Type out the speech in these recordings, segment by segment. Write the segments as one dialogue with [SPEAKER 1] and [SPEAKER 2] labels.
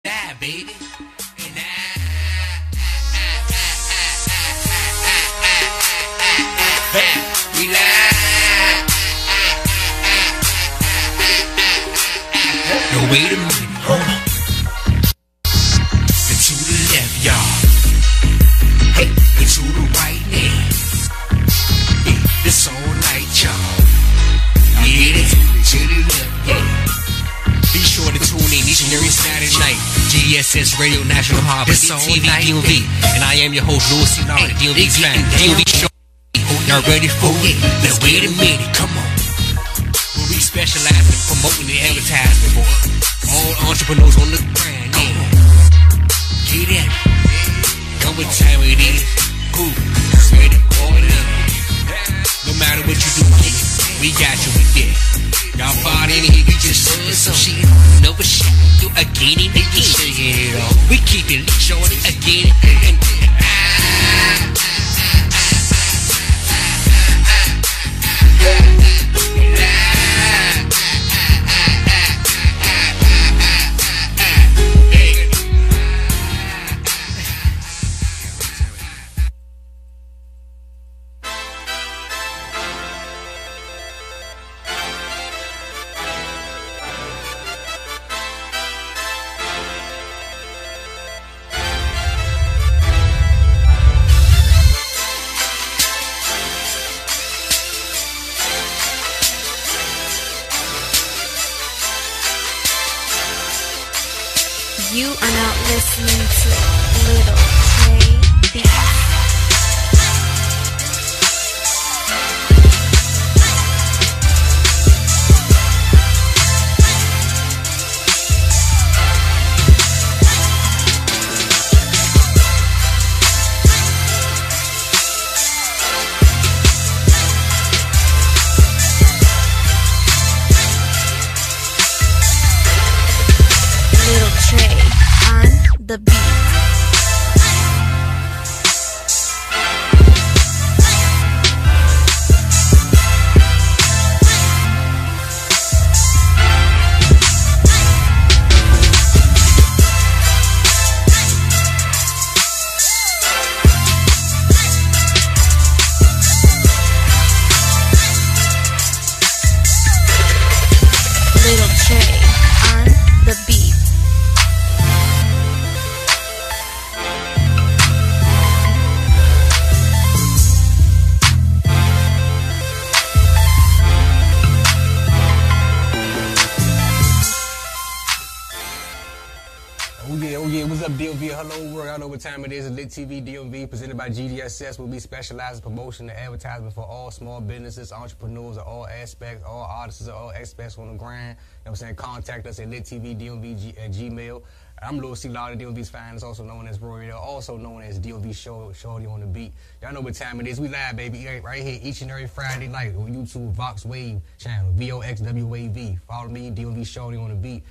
[SPEAKER 1] Yeah, baby. And we live. No, wait a minute, hold on. And to the left, y'all. Hey, and to the right now. Yeah, it's all night, y'all. Yeah, to the left, yeah. Be sure to tune in each and every Saturday night. GSS Radio National Harbor, TV DMV. And I am your host, Louis C. Law, the DMV fan. DMV show. Y'all ready for it? Now wait a minute, come on. Where we specialize in promoting the advertisement for all entrepreneurs on the brand. Come on. Get in. Know what time it is. Cool. Ready for it up. No matter what you do, we got you with that. Y'all fought in here, you just said some shit. No, but shit, do again and again. Shaking it off. We keep it short again and again.
[SPEAKER 2] You are now listening to Little Trey Beats. Little Trey on the beat. Little Trey on the beat.
[SPEAKER 3] Oh yeah, what's up, DMV? Hello world, I know what time it is. It's Lit TV DMV, presented by GDSS, where we specialize in promotion and advertisement for all small businesses, entrepreneurs of all aspects, all artists of all aspects on the grind. You know what I'm saying? Contact us at littvdmv at Gmail. I'm Louis C. Law, DMV's finest, also known as Roy, also known as DMV Shorty on the beat. Y'all know what time it is. We live, baby, right here each and every Friday night on YouTube, Vox Wave channel, VOXWAV. Follow me, DMV Shorty on the beat.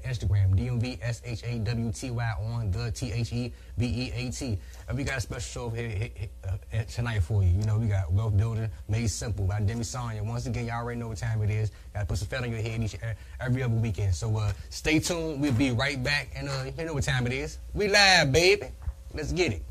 [SPEAKER 3] Instagram, DMV SHAWTY on the THEBEAT. We got a special show here tonight for you. You know, we got Wealth Building Made Simple by Demi Sonia. Once again, y'all already know what time it is. Gotta put some fat on your head every other weekend. So stay tuned. We'll be right back. And you know what time it is. We live, baby. Let's get it.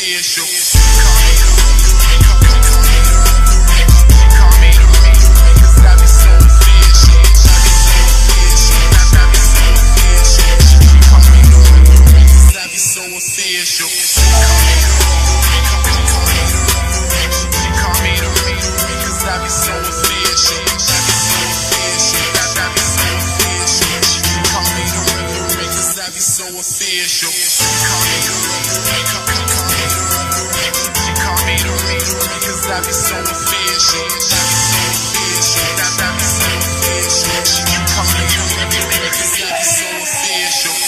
[SPEAKER 1] official. Call me the remix, cause I be so official. Call me the remix, cause I be so official. Call me the remix, cause I be so official. Call me the remix, cause I be so official. Call me the remix, cause I be so official. Call me the remix, cause I be so official.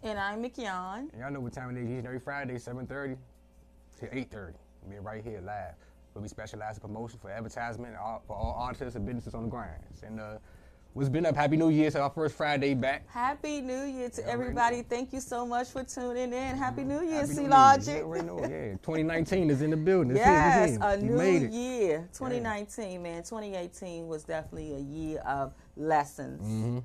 [SPEAKER 4] And I'm McKeon.
[SPEAKER 3] And y'all know what time it is. Each and every Friday, 7:30 to 8:30. Be right here live. We'll be specialized in promotion for advertisement for all artists and businesses on the grinds. And what's been up? Happy New Year to our first Friday back.
[SPEAKER 4] Happy New Year to everybody. Thank you so much for tuning in. Happy New Year,
[SPEAKER 3] Happy New
[SPEAKER 4] C-Logic.
[SPEAKER 3] Year. You already know, yeah. 2019 is in the building.
[SPEAKER 4] Yes, a
[SPEAKER 3] You
[SPEAKER 4] new
[SPEAKER 3] made it.
[SPEAKER 4] year. 2019, man. 2018 was definitely a year of lessons.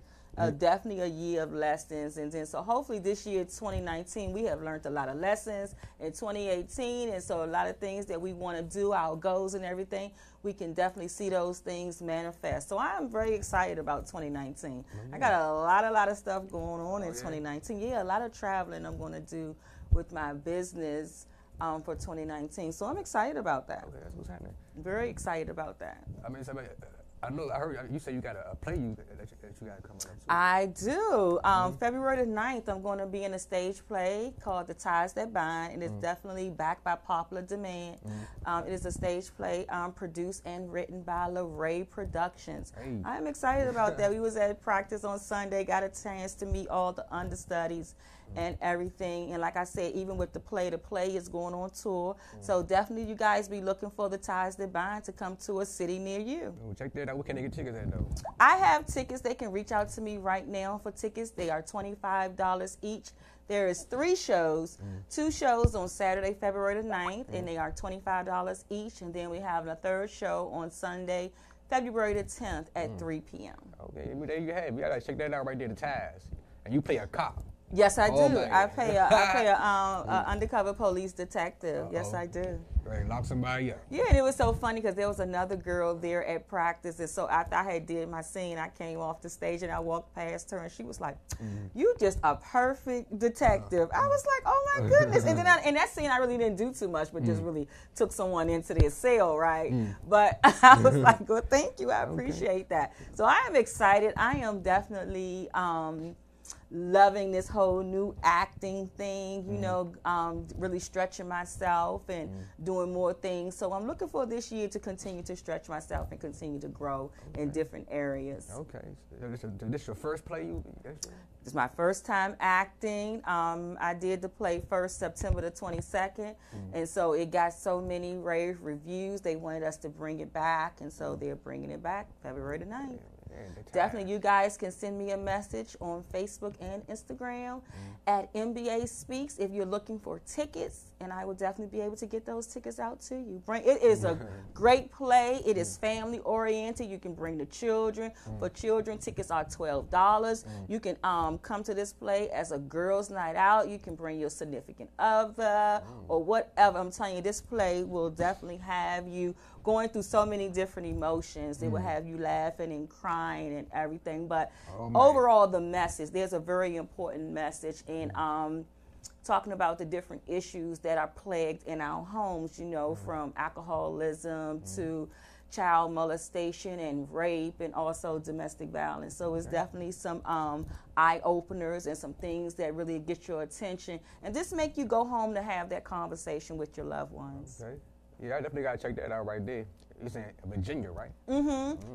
[SPEAKER 4] Definitely a year of lessons. And then so hopefully this year, 2019, we have learned a lot of lessons in 2018. And so a lot of things that we want to do, our goals and everything, we can definitely see those things manifest. So I'm very excited about 2019. I got a lot of stuff going on in 2019. Yeah, a lot of traveling I'm going to do with my business for 2019. So I'm excited about that.
[SPEAKER 3] Okay, that's what's happening.
[SPEAKER 4] Very excited about that.
[SPEAKER 3] I mean, I heard you say you got a play that you got coming up. Too.
[SPEAKER 4] I do. February the 9th, I'm going to be in a stage play called The Ties That Bind, and it's definitely backed by popular demand. It is a stage play produced and written by LeRae Productions.
[SPEAKER 3] Hey.
[SPEAKER 4] I'm excited about that. We was at practice on Sunday, got a chance to meet all the understudies and everything. And like I said, even with the play is going on tour. So definitely you guys be looking for The Ties That Bind to come to a city near you.
[SPEAKER 3] Oh, check that out. What can they get tickets at, though?
[SPEAKER 4] I have tickets. They can reach out to me right now for tickets. They are $25 each. There is 3 shows, 2 shows on Saturday, February the 9th, and they are $25 each. And then we have a 3rd show on Sunday, February the 10th at 3 p.m.
[SPEAKER 3] Okay, well, there you have it. You gotta check that out right there, The Ties. And you play a cop.
[SPEAKER 4] Yes, I do.
[SPEAKER 3] Oh, my
[SPEAKER 4] I
[SPEAKER 3] God.
[SPEAKER 4] play a undercover police detective. Yes, I do.
[SPEAKER 3] Right, lock somebody up.
[SPEAKER 4] Yeah, and it was so funny because there was another girl there at practice, and so after I had did my scene, I came off the stage and I walked past her, and she was like, "You just a perfect detective." I was like, "Oh my goodness!" And then in that scene, I really didn't do too much, but just really took someone into their cell, right? But I was like, "Well, thank you, I appreciate that." So I am excited. I am definitely loving this whole new acting thing, you know, really stretching myself and doing more things. So I'm looking for this year to continue to stretch myself and continue to grow in different areas.
[SPEAKER 3] Okay, so this your first play?
[SPEAKER 4] It's my first time acting. I did the play first September the 22nd, and so it got so many rave reviews. They wanted us to bring it back, and so they're bringing it back February the 9th. Definitely, you guys can send me a message on Facebook and Instagram at MBA Speaks if you're looking for tickets, and I will definitely be able to get those tickets out to you. It is a great play. It is family oriented. You can bring the children. For children, tickets are $12. You can come to this play as a girls' night out. You can bring your significant other or whatever. I'm telling you, this play will definitely have you going through so many different emotions. It will have you laughing and crying and everything. But overall, the message, there's a very important message in talking about the different issues that are plagued in our homes, you know, from alcoholism to child molestation and rape and also domestic violence. So it's definitely some eye-openers and some things that really get your attention and just make you go home to have that conversation with your loved ones.
[SPEAKER 3] Okay. Yeah, I definitely got to check that out right there. You're saying Virginia, right?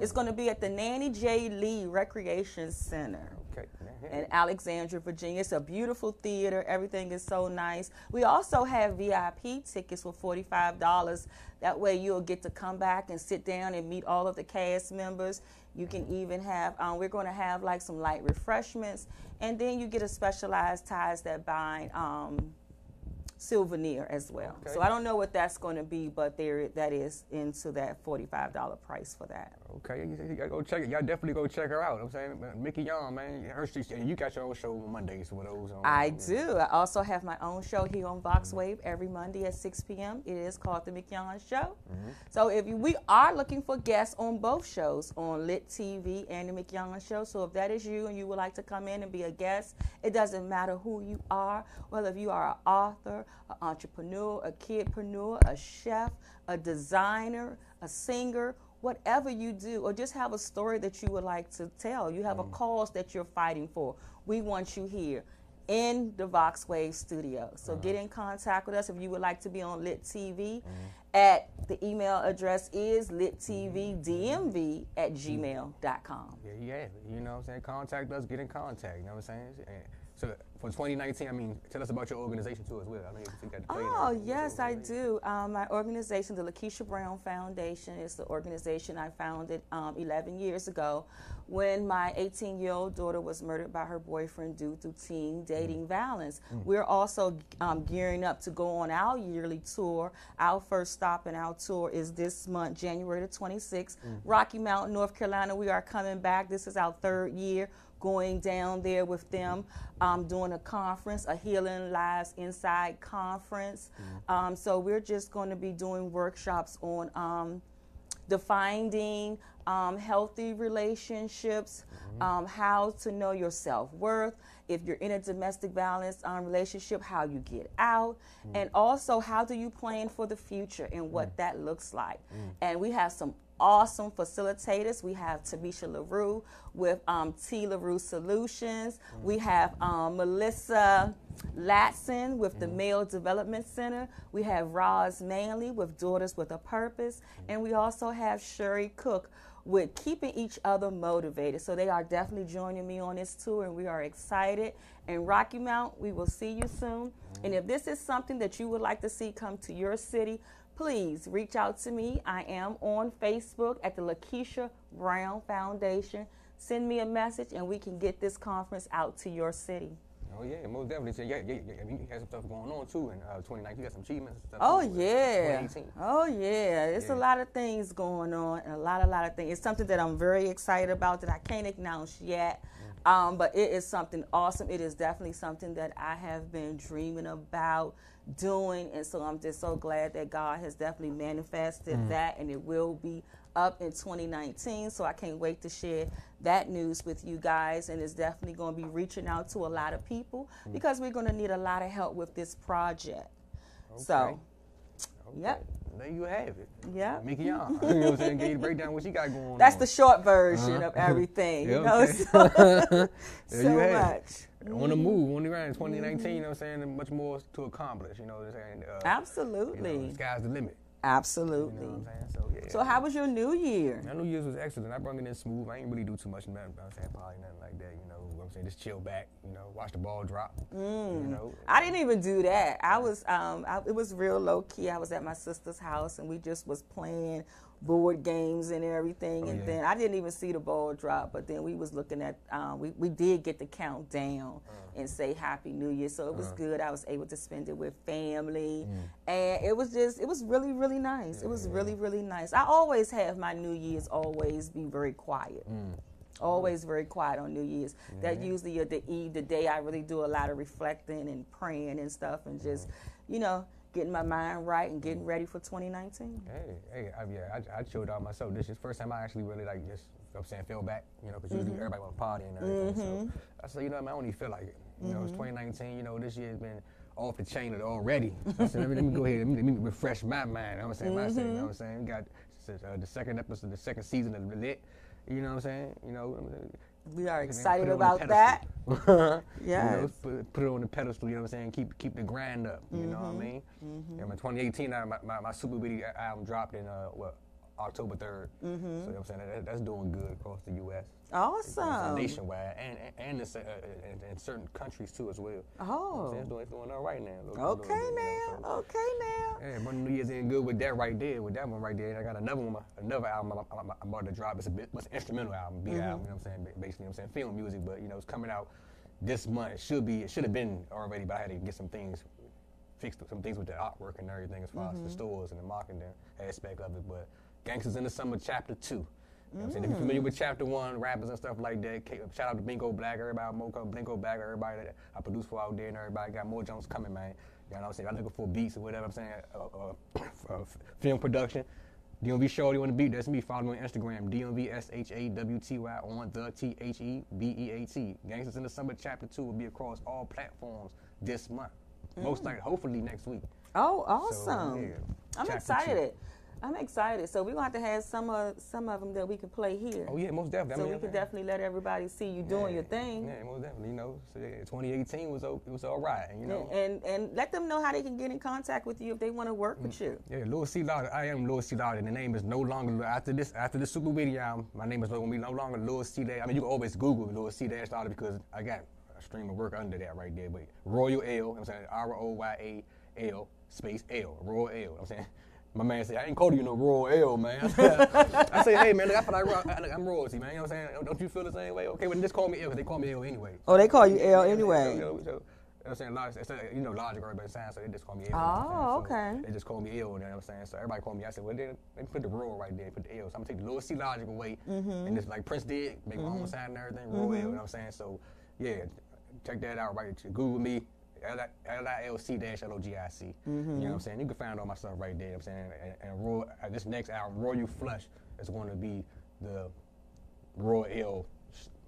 [SPEAKER 4] It's going to be at the Nanny J. Lee Recreation Center
[SPEAKER 3] Okay.
[SPEAKER 4] in Alexandria, Virginia. It's a beautiful theater. Everything is so nice. We also have VIP tickets for $45. That way you'll get to come back and sit down and meet all of the cast members. You can even have, we're going to have like some light refreshments. And then you get a specialized Ties That Bind souvenir as well.
[SPEAKER 3] Okay.
[SPEAKER 4] So I don't know what that's going to be, but that is into that $45 price for that.
[SPEAKER 3] Okay, you gotta go check it. Y'all definitely go check her out. I'm saying, Mickey Young, man, you got your own show on Mondays for those.
[SPEAKER 4] I do. I also have my own show here on Vox Wave every Monday at 6 p.m. It is called The Mickey Young Show. So we are looking for guests on both shows, on Lit TV and The Mickey Young Show. So if that is you and you would like to come in and be a guest, it doesn't matter who you are, whether if you are an author, an entrepreneur, a kidpreneur, a chef, a designer, a singer, whatever you do, or just have a story that you would like to tell. You have a cause that you're fighting for. We want you here in the Vox Wave studio. So get in contact with us if you would like to be on Lit TV. At the email address is littvdmv@gmail.com.
[SPEAKER 3] Yeah, you know what I'm saying? Contact us, get in contact, you know what I'm saying? And So for 2019, I mean, tell us about your organization too as well. I know you got to play
[SPEAKER 4] Oh,
[SPEAKER 3] there.
[SPEAKER 4] yes, I do. My organization, the Lakeisha Brown Foundation, is the organization I founded 11 years ago when my 18-year-old daughter was murdered by her boyfriend due to teen dating violence. We're also gearing up to go on our yearly tour. Our first stop in our tour is this month, January the 26th, Rocky Mount, North Carolina. We are coming back. This is our third year going down there with them, doing a conference, a Healing Lives Inside conference. So we're just going to be doing workshops on defining healthy relationships, how to know your self-worth, if you're in a domestic violence relationship, how you get out, and also how do you plan for the future and what that looks like. And we have some awesome facilitators. We have Tamisha LaRue with T. LaRue Solutions. We have Melissa Latson with the Male Development Center. We have Roz Manley with Daughters with a Purpose. And we also have Sherry Cook with Keeping Each Other Motivated. So they are definitely joining me on this tour, and we are excited. And Rocky Mount, we will see you soon. And if this is something that you would like to see come to your city, please reach out to me. I am on Facebook at the Lakeisha Brown Foundation. Send me a message and we can get this conference out to your city.
[SPEAKER 3] Oh yeah, most definitely. So, yeah, you had some stuff going on too in 2019. You got some achievements and stuff.
[SPEAKER 4] Oh
[SPEAKER 3] too,
[SPEAKER 4] yeah.
[SPEAKER 3] 2018.
[SPEAKER 4] Oh yeah. It's a lot of things going on, and a lot of things. It's something that I'm very excited about that I can't announce yet. But it is something awesome. It is definitely something that I have been dreaming about doing, and so I'm just so glad that God has definitely manifested that, and it will be up in 2019. So I can't wait to share that news with you guys, and it's definitely going to be reaching out to a lot of people because we're going to need a lot of help with this project.
[SPEAKER 3] Okay.
[SPEAKER 4] So,
[SPEAKER 3] Okay.
[SPEAKER 4] Yep.
[SPEAKER 3] There you have it.
[SPEAKER 4] Yep.
[SPEAKER 3] Mickey Young. You know what I'm saying? Get you to break down what she got going on.
[SPEAKER 4] That's the short version of everything.
[SPEAKER 3] Yeah,
[SPEAKER 4] You know,
[SPEAKER 3] okay.
[SPEAKER 4] so,
[SPEAKER 3] There
[SPEAKER 4] so
[SPEAKER 3] you have
[SPEAKER 4] much.
[SPEAKER 3] it. On the move, on the ground, 2019, you know what I'm saying, and much more to accomplish, you know what I'm saying?
[SPEAKER 4] Absolutely.
[SPEAKER 3] You know, the sky's the limit.
[SPEAKER 4] Absolutely.
[SPEAKER 3] You know what I'm saying? So, yeah.
[SPEAKER 4] So how was your New Year?
[SPEAKER 3] My New Year's was excellent. I brought it in smooth. I ain't really do too much in that, I'm saying, probably nothing like that, you know what I'm saying? Just chill back, you know, watch the ball drop, you know.
[SPEAKER 4] I didn't even do that. I was, it was real low key. I was at my sister's house and we just was playing board games and everything. And then I didn't even see the ball drop, but then we was looking at, we did get the countdown and say Happy New Year. So it was good. I was able to spend it with family. And it was really, really nice. It was really, really nice. I always have my New Year's always be very quiet. Always very quiet on New Year's. That usually the day I really do a lot of reflecting and praying and stuff and just, you know, getting my mind right and getting ready for 2019.
[SPEAKER 3] I chilled out myself. This is the first time I actually really, like, just, you know what I'm saying, feel back, you know, because usually everybody want to party and everything. So I said, you know, I don't even feel like it. You know, it's 2019, you know, this year has been off the chain already. So I said, let me go ahead, let me refresh my mind. You know what I'm saying? You know what I'm saying? We got the second episode, the second season of Lit. You know what I'm saying? You know,
[SPEAKER 4] we are excited about that.
[SPEAKER 3] Yes. You know, put it on the pedestal, you know what I'm saying? Keep the grind up, you know what I mean? Yeah, in 2018, my Super Bitty album dropped in, October 3rd. So, you know what I'm saying? That's doing good across the U.S.
[SPEAKER 4] Awesome.
[SPEAKER 3] Nationwide and in certain countries, too, as well.
[SPEAKER 4] Oh.
[SPEAKER 3] You know it's doing all right now.
[SPEAKER 4] Okay now. Okay now.
[SPEAKER 3] Yeah, my New Year's ain't good with that right there, with that one right there. And I got another one, another album I'm about to drop. It's an instrumental album, big album, you know what I'm saying? Basically, you know what I'm saying? Film music, but, you know, it's coming out this month. It should have been already, but I had to get some things fixed, some things with the artwork and everything as far as the stores and the marketing aspect of it. But Gangsters in the Summer, Chapter 2. You know what I'm saying? If you're familiar with Chapter 1, rappers and stuff like that, shout out to Bingo Black, everybody, Blinko Black, everybody that I produce for out there, and everybody got more Jones coming, man. You know what I'm saying? I'm looking for beats or whatever I'm saying, film production. DMV Shorty on the beat, that's me. Follow me on Instagram, DMVSHAWTY on the THEBEAT. Gangsters in the Summer Chapter 2 will be across all platforms this month. Most likely, hopefully next week.
[SPEAKER 4] Oh, awesome.
[SPEAKER 3] So, yeah,
[SPEAKER 4] I'm excited. I'm excited. So we're going to have some of them that we can play here.
[SPEAKER 3] Oh, yeah, most definitely.
[SPEAKER 4] So we can definitely let everybody see you doing your thing.
[SPEAKER 3] Yeah, most definitely. You know, so 2018 was all right, you know.
[SPEAKER 4] And let them know how they can get in contact with you if they want to work with you.
[SPEAKER 3] Yeah, Louis C. Lauder. I am Louis C. Lauder, and the name is no longer, after this Super Video album, my name is going to be no longer Louis C. Lauder. I mean, you can always Google Louis C. Lauder because I got stream of work under that right there. But Royal L, I'm saying ROYAL space L, Royal L. I'm saying. My man said, I ain't calling you no Royal L, man. I say, hey, man, look, I feel like I'm royalty, man. You know what I'm saying? Don't you feel the same way? Okay, well, just call me L, because they call me L anyway.
[SPEAKER 4] Oh, they call you L anyway.
[SPEAKER 3] So, I'm saying, you know, logic, everybody saying, so they just call me L.
[SPEAKER 4] Oh, okay.
[SPEAKER 3] So they just call me L, you know what I'm saying? So everybody call me, I said, well, then they put the royal right there, put the L. So I'm going to take the little C logic away, and just like Prince did, make my own sign and everything, royal L, you know what I'm saying? So, yeah, check that out, right? Google me. LILC-LOGIC. You know what I'm saying? You can find all my stuff right there. You know what I'm saying? And this next album, Royal Flush, is going to be the Royal,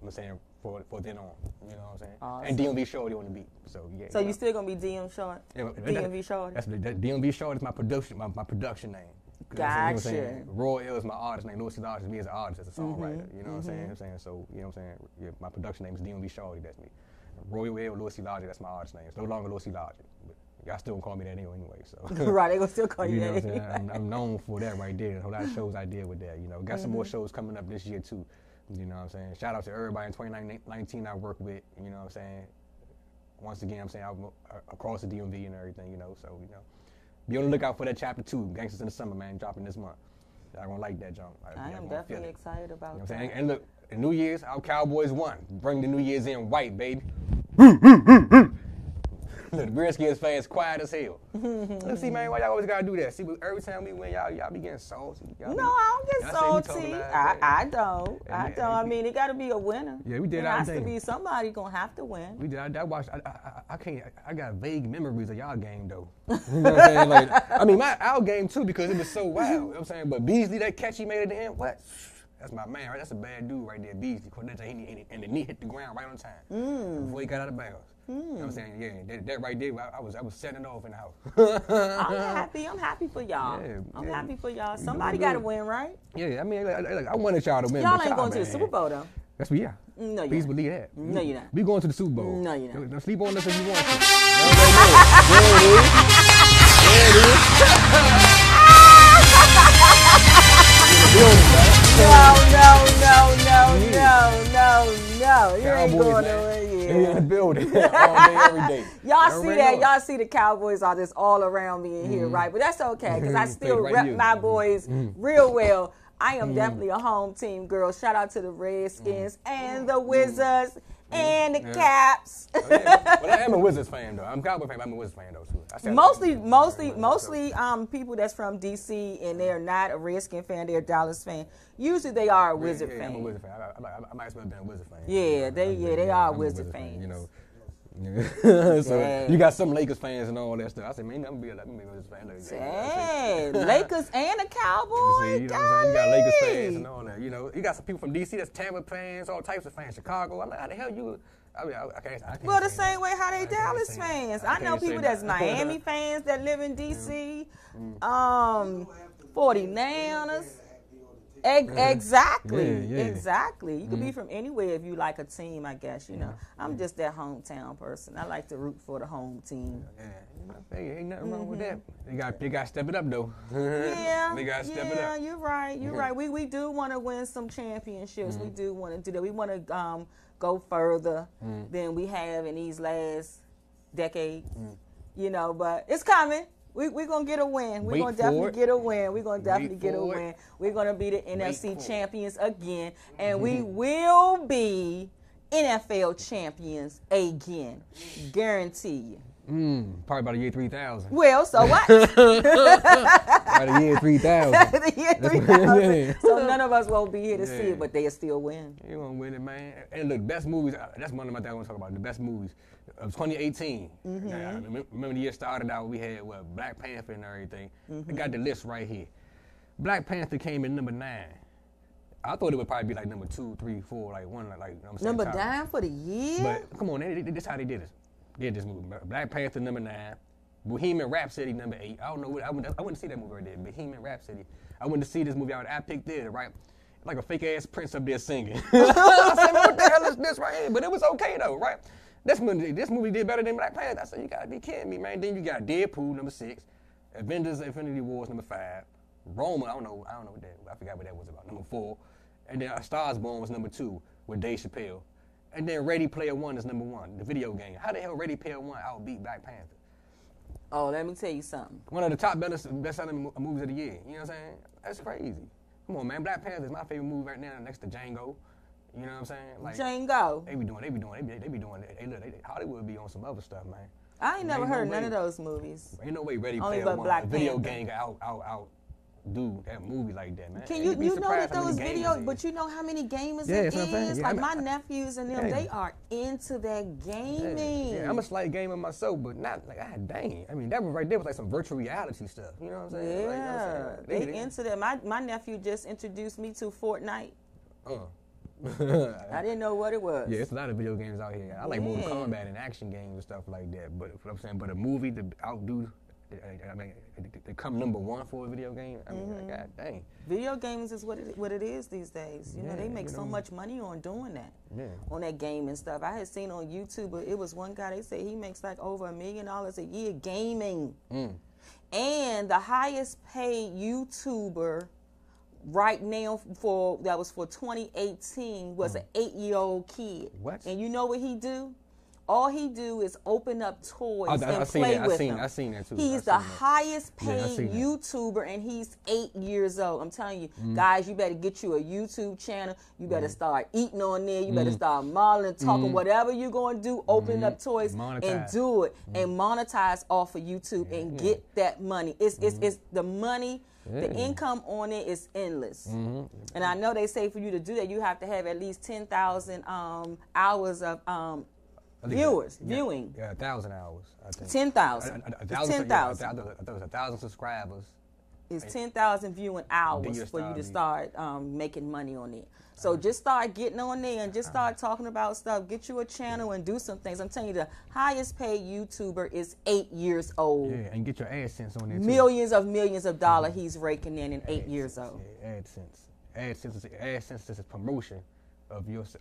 [SPEAKER 3] I'm saying, for then on. You know what I'm saying?
[SPEAKER 4] Awesome.
[SPEAKER 3] And DMV Shorty on the beat. So yeah.
[SPEAKER 4] So you still gonna be DM Short?
[SPEAKER 3] Yeah,
[SPEAKER 4] DMV Shorty?
[SPEAKER 3] That's DMV Shorty is my production name.
[SPEAKER 4] Gotcha.
[SPEAKER 3] You know Roy L is my artist name. Louis Lodge is me as an artist, as a songwriter. You know what I'm saying? So you know what I'm saying? Yeah, my production name is DMV Shorty. That's me. Royal L, Louis Logic, that's my artist name. It's no longer Louis Logic, but y'all still gonna call me that anyway. So
[SPEAKER 4] right, they gonna still call you
[SPEAKER 3] know
[SPEAKER 4] that.
[SPEAKER 3] What I'm saying? I'm known for that right there. A lot of shows I did with that. You know, got some more shows coming up this year too. You know what I'm saying? Shout out to everybody in 2019 I work with. You know what I'm saying? Once again, I'm saying I'm across the DMV and everything. You know, so you know, be on the lookout for that chapter 2, Gangsters in the Summer, man, dropping this month. Y'all gonna like that jump.
[SPEAKER 4] I am definitely excited about
[SPEAKER 3] you know what
[SPEAKER 4] that.
[SPEAKER 3] I'm saying? And look, the New Year's, our Cowboys won. Bring the New Year's in white, baby. Look, the Redskins fans quiet as hell. Let's see, man, why y'all always gotta do that? See, every time we win, y'all be getting salty.
[SPEAKER 4] No, I don't get salty. I don't. I mean, it gotta be a winner.
[SPEAKER 3] Yeah, we did
[SPEAKER 4] it
[SPEAKER 3] our
[SPEAKER 4] has
[SPEAKER 3] thing.
[SPEAKER 4] to be somebody gonna have to win.
[SPEAKER 3] We did. I watched. I can't. I got vague memories of y'all game though. You know what I'm saying? Like, I mean, our game too because it was so wild. You know what I'm saying? But Beasley, that catch he made at the end, what? That's my man, right? That's a bad dude right there, Beasley. And the knee hit the ground right on time before he got out of bounds. You know what I'm saying? Yeah, that right there, I was setting it off in the house.
[SPEAKER 4] I'm happy for y'all.
[SPEAKER 3] Yeah,
[SPEAKER 4] I'm happy for y'all. Somebody got to win, right?
[SPEAKER 3] Yeah, I mean, I wanted y'all to win.
[SPEAKER 4] Y'all ain't going to the Super Bowl, though.
[SPEAKER 3] That's what, yeah.
[SPEAKER 4] No, you're
[SPEAKER 3] Please
[SPEAKER 4] not.
[SPEAKER 3] believe that.
[SPEAKER 4] No, you're not.
[SPEAKER 3] We going to the Super Bowl.
[SPEAKER 4] No, you're not.
[SPEAKER 3] Don't sleep on us if you want to.
[SPEAKER 4] No. You ain't going nowhere.
[SPEAKER 3] They in the building all day, every day.
[SPEAKER 4] Y'all see that? Y'all see the Cowboys are just all around me in here, right? But that's okay, because I still rep my boys real well. I am definitely a home team girl. Shout out to the Redskins and the Wizards and the Caps.
[SPEAKER 3] Well, I am a Wizards fan, though. I'm a Cowboy fan, but I'm a Wizards fan, though, too.
[SPEAKER 4] Mostly people that's from D.C. and they're not a Redskin fan, they're a Dallas fan. Usually they are a Wizard fan.
[SPEAKER 3] I'm a Wizard fan. I might as well have been a Wizard fan.
[SPEAKER 4] Yeah, they are Wizard fans.
[SPEAKER 3] You know. So you got some Lakers fans and all that stuff. I said, man, let me be a Wizards fan.
[SPEAKER 4] Hey, Lakers and the Cowboys.
[SPEAKER 3] You know what I'm saying? You got Lakers fans and all that. You know, you got some people from D.C. that's Tampa fans, all types of fans. Chicago. I'm like, how the hell you? I mean, I can't
[SPEAKER 4] well, the same way how they Dallas fans. I know people that's Miami fans that live in D.C. 49ers. Exactly. Exactly. You could be from anywhere if you like a team, I guess, you know. I'm just that hometown person. I like to root for the home team.
[SPEAKER 3] Hey, ain't nothing wrong with that. They got to step it up, though.
[SPEAKER 4] Yeah.
[SPEAKER 3] They got to step it up.
[SPEAKER 4] You're right. We do want to win some championships. We do want to do that. We want to go further than we have in these last decades, you know, but it's coming. We're going to get a win. We're going to definitely get a win. We're going to definitely get a win. We're going to be the NFC champions again. And we will be NFL champions again. Guarantee you.
[SPEAKER 3] Probably about the year 3000.
[SPEAKER 4] Well, so what?
[SPEAKER 3] About the year 3000.
[SPEAKER 4] The year 3000. So none of us won't be here to see it, but they'll still win.
[SPEAKER 3] You're going to win it, man. And look, best movies, that's one of my things I want to talk about, the best movies of 2018. Remember the year started out, we had Black Panther and everything. I got the list right here. Black Panther came in number 9. I thought it would probably be like number 2, 3, 4, like one, like you know what I'm saying.
[SPEAKER 4] Number 9 for the year?
[SPEAKER 3] But come on, this is how they did it. Did this movie. Black Panther number 9, Bohemian Rhapsody number 8. I don't know what I wouldn't see that movie right there. Bohemian Rhapsody. I went to see this movie out at Epic Theater, right? Like a fake ass Prince up there singing. I said, what the hell is this right here? But it was okay though, right? This movie did better than Black Panther. I said, you gotta be kidding me, man. Then you got Deadpool number 6, Avengers: Infinity Wars number 5, Roma. I don't know what that. I forgot what that was about. Number 4, and then A Star Is Born was number 2 with Dave Chappelle. And then Ready Player One is number one, the video game. How the hell Ready Player One outbeat Black Panther?
[SPEAKER 4] Oh, let me tell you something.
[SPEAKER 3] One of the top best-selling movies of the year. You know what I'm saying? That's crazy. Come on, man. Black Panther is my favorite movie right now, next to Django. You know what I'm saying? Like,
[SPEAKER 4] Django.
[SPEAKER 3] They be doing it. Hey, look, Hollywood be on some other stuff, man.
[SPEAKER 4] I ain't never heard none of those movies.
[SPEAKER 3] Ain't no way Ready
[SPEAKER 4] Only
[SPEAKER 3] Player
[SPEAKER 4] but
[SPEAKER 3] One,
[SPEAKER 4] Black
[SPEAKER 3] a video
[SPEAKER 4] Panther.
[SPEAKER 3] game out do that movie like that, man.
[SPEAKER 4] Can
[SPEAKER 3] And
[SPEAKER 4] you
[SPEAKER 3] you'd be
[SPEAKER 4] know
[SPEAKER 3] surprised
[SPEAKER 4] that
[SPEAKER 3] how many
[SPEAKER 4] those
[SPEAKER 3] gamers
[SPEAKER 4] videos?
[SPEAKER 3] is.
[SPEAKER 4] But you know how many gamers
[SPEAKER 3] Yeah,
[SPEAKER 4] it
[SPEAKER 3] that's what I'm saying.
[SPEAKER 4] is.
[SPEAKER 3] Yeah,
[SPEAKER 4] Like
[SPEAKER 3] I
[SPEAKER 4] my
[SPEAKER 3] mean,
[SPEAKER 4] nephews and them,
[SPEAKER 3] yeah.
[SPEAKER 4] they are into that gaming.
[SPEAKER 3] Yeah, I'm a slight gamer myself, but not like, ah, dang. I mean, that was right there was like some virtual reality stuff. You know what I'm saying? Like, you know what I'm
[SPEAKER 4] Yeah,
[SPEAKER 3] saying?
[SPEAKER 4] they into that. My nephew just introduced me to Fortnite. I didn't know what it was.
[SPEAKER 3] Yeah, it's a lot of video games out here. I like Mortal
[SPEAKER 4] Yeah.
[SPEAKER 3] Kombat and action games and stuff like that. But what I'm saying, but a movie to outdo, I mean, to come number one for a video game. I mean, like, God dang.
[SPEAKER 4] Video games is what it is these days. You know, they
[SPEAKER 3] Yeah,
[SPEAKER 4] make
[SPEAKER 3] you
[SPEAKER 4] so
[SPEAKER 3] know.
[SPEAKER 4] much money on doing that.
[SPEAKER 3] Yeah.
[SPEAKER 4] On that game and stuff. I had seen on YouTube, but it was one guy, they said he makes like over $1 million a year gaming. And the highest paid YouTuber right now that was for 2018 was an 8-year-old kid.
[SPEAKER 3] What?
[SPEAKER 4] And you know what he do? All he do is open up toys
[SPEAKER 3] I
[SPEAKER 4] and
[SPEAKER 3] seen
[SPEAKER 4] play
[SPEAKER 3] that.
[SPEAKER 4] with
[SPEAKER 3] I
[SPEAKER 4] them.
[SPEAKER 3] seen that too.
[SPEAKER 4] He's
[SPEAKER 3] I
[SPEAKER 4] the
[SPEAKER 3] seen that.
[SPEAKER 4] highest
[SPEAKER 3] Yeah, I
[SPEAKER 4] paid
[SPEAKER 3] seen that.
[SPEAKER 4] YouTuber, and he's 8 years old. I'm telling you, guys, you better get you a YouTube channel. You better start eating on there. You better start modeling, talking, whatever you're going to do, opening up toys and
[SPEAKER 3] Monetize.
[SPEAKER 4] do it and monetize off of YouTube and get that money. It's the money. The income on it is endless. And I know they say for you to do that, you have to have at least 10,000 hours of viewing.
[SPEAKER 3] Yeah, 1,000 hours. I think.
[SPEAKER 4] 10,000.
[SPEAKER 3] A
[SPEAKER 4] It's
[SPEAKER 3] thousand.
[SPEAKER 4] 10,000.
[SPEAKER 3] I thought it was 1,000 subscribers.
[SPEAKER 4] It's 10,000 viewing hours
[SPEAKER 3] you
[SPEAKER 4] for you to
[SPEAKER 3] start
[SPEAKER 4] start making money on it. So just start getting on there and just start talking about stuff. Get you a channel and do some things. I'm telling you, the highest paid YouTuber is 8 years old.
[SPEAKER 3] Yeah, and get your AdSense on there too.
[SPEAKER 4] Millions of dollars he's raking in 8 years old.
[SPEAKER 3] Yeah, AdSense is a promotion of your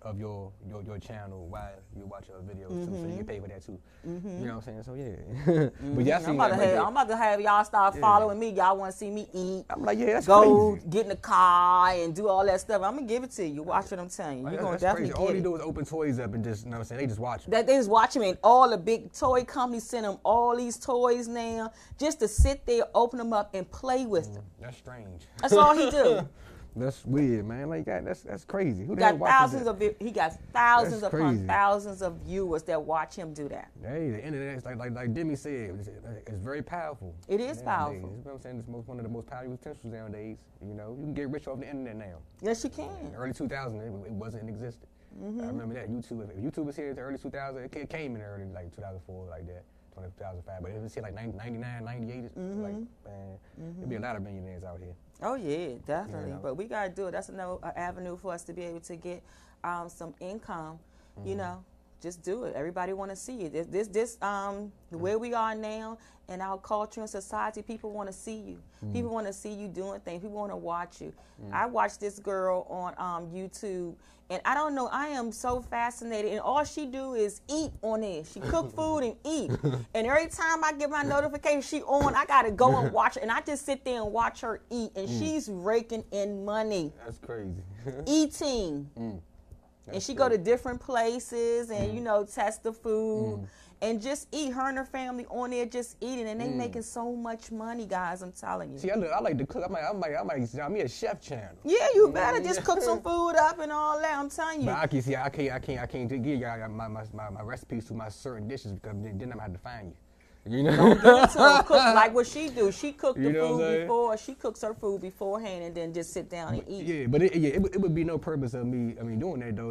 [SPEAKER 3] channel while you watch your videos too, so you get paid for that too. You know what I'm saying? So yeah, but y'all
[SPEAKER 4] I'm about to have y'all start following me. Y'all want to see me eat,
[SPEAKER 3] I'm like, yeah, that's
[SPEAKER 4] go
[SPEAKER 3] crazy.
[SPEAKER 4] get in the car and do all that stuff. I'm gonna give it to you. Watch what I'm telling you. You're gonna
[SPEAKER 3] That's
[SPEAKER 4] definitely
[SPEAKER 3] crazy. All
[SPEAKER 4] get
[SPEAKER 3] they
[SPEAKER 4] it.
[SPEAKER 3] do is open toys up and just, you know what I'm saying? They just watch them.
[SPEAKER 4] That they just watch him, and all the big toy companies send him all these toys now just to sit there, open them up, and play with them.
[SPEAKER 3] That's strange.
[SPEAKER 4] That's all he do.
[SPEAKER 3] That's weird, man. Like that's crazy. Who
[SPEAKER 4] He
[SPEAKER 3] the hell
[SPEAKER 4] got
[SPEAKER 3] watches
[SPEAKER 4] thousands
[SPEAKER 3] that?
[SPEAKER 4] he got thousands
[SPEAKER 3] That's
[SPEAKER 4] upon
[SPEAKER 3] crazy.
[SPEAKER 4] thousands of viewers that watch him do that.
[SPEAKER 3] Hey, the internet is like Demi said, it's very powerful.
[SPEAKER 4] It is
[SPEAKER 3] nowadays.
[SPEAKER 4] powerful.
[SPEAKER 3] You know what I'm saying? It's one of the most powerful potentials nowadays. You know, you can get rich off the internet now.
[SPEAKER 4] Yes, you
[SPEAKER 3] In
[SPEAKER 4] can.
[SPEAKER 3] the early 2000s, it wasn't in existence. I remember that YouTube. If YouTube was here in the early 2000s, it came in early like 2004, like that, 2005. But if it was here like 99, 98, like man, there'd be a lot of millionaires out here.
[SPEAKER 4] Oh yeah, definitely.
[SPEAKER 3] You know.
[SPEAKER 4] But we gotta do it. That's another avenue for us to be able to get some income. You know, just do it. Everybody want to see it. This where we are now in our culture and society, people want to see you. People want to see you doing things. People want to watch you. I watched this girl on YouTube, and I don't know. I am so fascinated, and all she do is eat on there. She cook food and eat, and every time I get my notification she on, I gotta go and watch her, and I just sit there and watch her eat, and she's raking in money
[SPEAKER 3] That's crazy.
[SPEAKER 4] eating. And she go to different places and, you know, test the food and just eat. Her and her family on there just eating, and they making so much money, guys. I'm telling you.
[SPEAKER 3] See, I like to cook. I might me a chef channel.
[SPEAKER 4] Yeah, you better just cook some food up and all that. I'm telling you.
[SPEAKER 3] But I can't give y'all my recipes to my certain dishes because then I'm gonna have to find you. You know?
[SPEAKER 4] Give it to her. Cook like what she do. She cooked the
[SPEAKER 3] You know what I'm
[SPEAKER 4] food
[SPEAKER 3] saying?
[SPEAKER 4] before. She cooks her food beforehand and then just sit down and eat.
[SPEAKER 3] Yeah, but it would be no purpose of me doing that though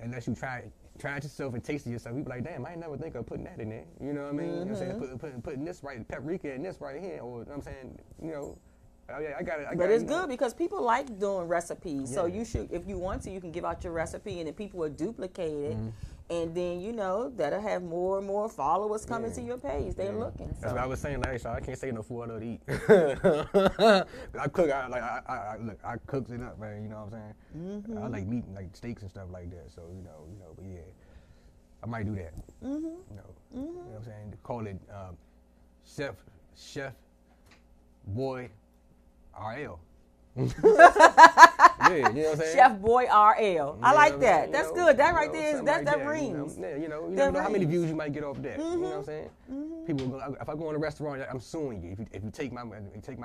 [SPEAKER 3] unless you try it yourself and taste it yourself. You be like, damn, I ain't never think of putting that in there. You know what I mean? You know what I'm saying? Putting this right, paprika and this right here, or you know what I'm saying, you know. I got it.
[SPEAKER 4] But it's good because people like doing recipes. So
[SPEAKER 3] Yeah.
[SPEAKER 4] you should, if you want to, you can give out your recipe, and then people will duplicate it. And then, you know, that'll have more and more followers coming to your page. They're looking.
[SPEAKER 3] That's
[SPEAKER 4] So.
[SPEAKER 3] what I was saying. Like, so I can't say no food I don't eat. I cook. I cooks it up, man. You know what I'm saying? I like meat, and like steaks and stuff like that. So you know. But yeah, I might do that. You know what I'm saying? Call it Chef Boy RL. Yeah, you know what I'm saying?
[SPEAKER 4] Chef Boy RL. I like that.
[SPEAKER 3] You
[SPEAKER 4] That's
[SPEAKER 3] know,
[SPEAKER 4] good. That
[SPEAKER 3] you
[SPEAKER 4] right
[SPEAKER 3] know,
[SPEAKER 4] there is
[SPEAKER 3] something
[SPEAKER 4] that
[SPEAKER 3] like
[SPEAKER 4] rings.
[SPEAKER 3] You never
[SPEAKER 4] That
[SPEAKER 3] know how many
[SPEAKER 4] rings.
[SPEAKER 3] views you might get off that. You know what I'm saying? People, if I go in a restaurant, I'm suing you if you take my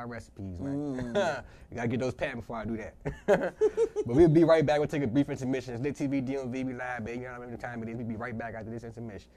[SPEAKER 3] recipes. Like, you gotta get those patent before I do that. But we'll be right back. We'll take a brief intermission. It's Lit TV DMV. We live, baby. You know how many time it is. We'll be right back after this intermission.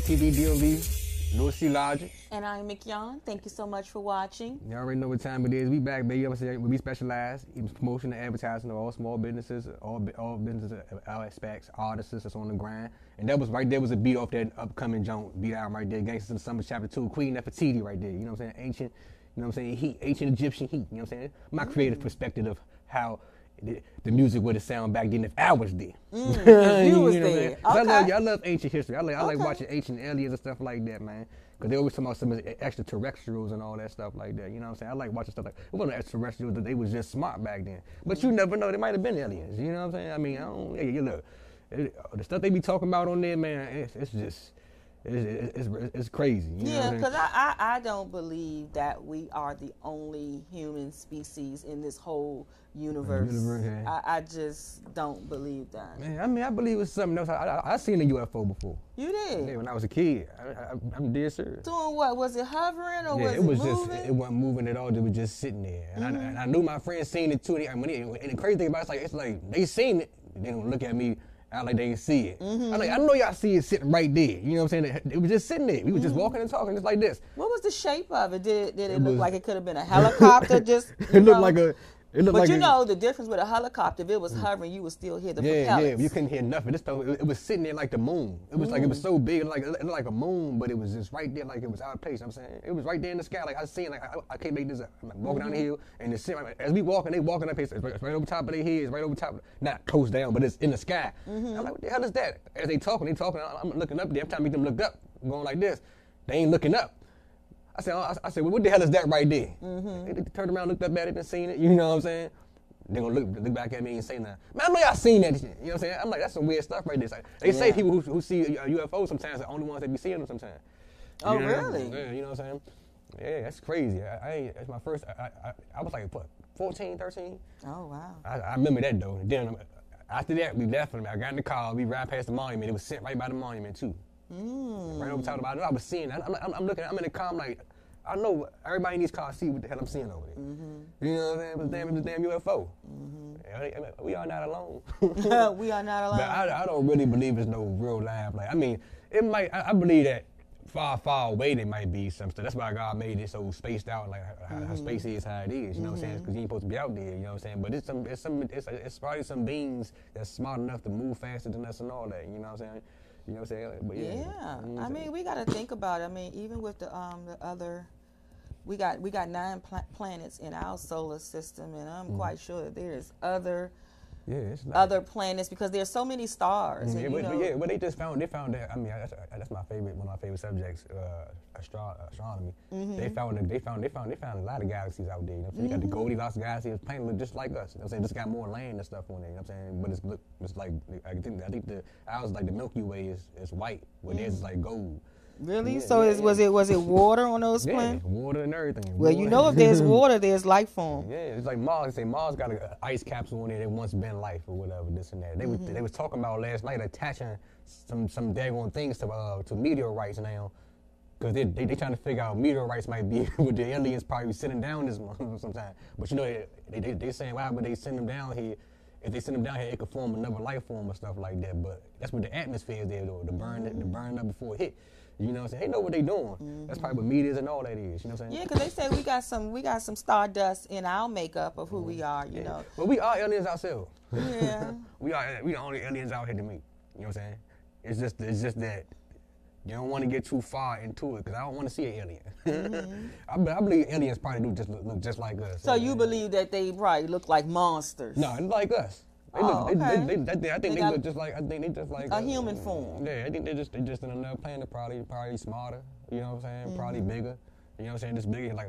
[SPEAKER 3] Lit TV DMV, Lil C Logic.
[SPEAKER 4] And I'm McYon. Thank you so much for watching.
[SPEAKER 3] You already know what time it is. We back, baby. We specialize in promotion and advertising of all small businesses, all businesses, all aspects, artists that's on the grind. And that was right there was a beat off that upcoming joint, beat out right there, Gangsters in the Summer Chapter 2, Queen Nefertiti right there. You know what I'm saying? Ancient, you know what I'm saying? Heat, ancient Egyptian heat. You know what I'm saying? My creative perspective of how the music would have sounded back then if I was there.
[SPEAKER 4] You was there. Okay.
[SPEAKER 3] I love ancient history. I like watching ancient aliens and stuff like that, man. Because they always talk about some extraterrestrials and all that stuff like that. You know what I'm saying? I like watching stuff like it wasn't extraterrestrials, they was just smart back then. But you never know, they might have been aliens. You know what I'm saying? I mean, you look, the stuff they be talking about on there, man, it's just. It's crazy. You know
[SPEAKER 4] because I don't believe that we are the only human species in this whole universe.
[SPEAKER 3] Yeah.
[SPEAKER 4] I just don't believe that.
[SPEAKER 3] Man, I mean, I believe it's something else. I seen a UFO before.
[SPEAKER 4] You did?
[SPEAKER 3] Yeah, when I was a kid. I'm dead serious.
[SPEAKER 4] Doing what? Was it hovering or was
[SPEAKER 3] it was
[SPEAKER 4] moving?
[SPEAKER 3] Just, it wasn't moving at all. It was just sitting there. And I knew my friends seen it too. And the crazy thing about it's like they seen it. They don't look at me out like they didn't see it. I know y'all see it sitting right there. You know what I'm saying? It was just sitting there. We were just walking and talking just like this.
[SPEAKER 4] What was the shape of it? Did it look like it could have been a helicopter?
[SPEAKER 3] It looked like a.
[SPEAKER 4] But you know the difference with a helicopter, if it was hovering, you would still hear the propellers.
[SPEAKER 3] Yeah, you couldn't hear nothing. This stuff, it was sitting there like the moon. It was like, it was so big, it looked like a moon, but it was just right there like it was out of place. I'm saying, it was right there in the sky. Like I seen, like I can't make this up. I'm like walking down the hill, and it's sitting, as we walking, they walking up here, it's right over top of their heads, right over top, not close down, but it's in the sky. I'm like, what the hell is that? As they talking, I'm looking up there. I'm trying to make them look up, going like this. They ain't looking up. I said, well, what the hell is that right there? They turned around, looked up at it, and seen it. You know what I'm saying? They're gonna look back at me and say nothing. Man, I know y'all seen that shit. You know what I'm saying? I'm like, that's some weird stuff right there. Like, they say people who see UFOs sometimes are the only ones that be seeing them sometimes.
[SPEAKER 4] Oh, really?
[SPEAKER 3] Yeah, you know what I'm saying? Yeah, that's crazy. That's my first, I was like, what, 14, 13?
[SPEAKER 4] Oh, wow.
[SPEAKER 3] I remember that though. Then after that, we left from I got in the car, we ran past the monument. It was sent right by the monument too. Right over top of it. I was seeing it. I'm looking, I'm in the car, I'm like, I know everybody in these cars see what the hell I'm seeing over there. You know what I'm saying? It was a damn UFO. We are not alone.
[SPEAKER 4] We are not alone.
[SPEAKER 3] But I don't really believe it's no real life. Like, I mean, it might. I believe that far, far away there might be some stuff. That's why God made it so spaced out, like how space is, how it is. You know what I'm saying? Because you ain't supposed to be out there. You know what I'm saying? But it's probably some beings that's smart enough to move faster than us and all that. You know what I'm saying? You know what I'm saying? But
[SPEAKER 4] yeah. I mean, we got to think about it. I mean, even with the other, we got 9 planets in our solar system, and I'm quite sure that there's other planets because there's so many stars.
[SPEAKER 3] But they found that. I mean, that's my favorite, one of my favorite subjects, astronomy. They found a lot of galaxies out there. You know what I'm saying? You got the Goldilocks galaxy, it's planet look just like us. You know what I'm saying? Just got more land and stuff on there. You know what I'm saying? But it's like I think ours like the Milky Way is white, but theirs is like gold.
[SPEAKER 4] Really? So was it water on those planets?
[SPEAKER 3] Yeah, water and everything.
[SPEAKER 4] Well, you know, if there's water, there's life form.
[SPEAKER 3] Yeah, it's like Mars. They say Mars got an ice capsule on there that once been life or whatever, this and that. They was talking about last night attaching some daggone things to meteorites now, because they trying to figure out meteorites might be with the aliens probably sitting down this month sometime. But you know, they saying why would they send them down here? If they send them down here, it could form another life form or stuff like that. But that's what the atmosphere is there though, to burn up before it hit. You know what I'm saying? They know what they doing. That's probably what meteors and all that is. You know what I'm saying?
[SPEAKER 4] Yeah, because they say we got some stardust in our makeup of who we are. You know.
[SPEAKER 3] Well, we are aliens ourselves.
[SPEAKER 4] Yeah.
[SPEAKER 3] we the only aliens out here to meet. You know what I'm saying? It's just that you don't want to get too far into it because I don't want to see an alien. I believe aliens probably look just like us.
[SPEAKER 4] So you believe that they probably look like monsters?
[SPEAKER 3] No, they like us. I think they look just like
[SPEAKER 4] a human form.
[SPEAKER 3] Yeah, I think they just in another planet, probably smarter. You know what I'm saying? Probably bigger. You know what I'm saying? Just bigger, like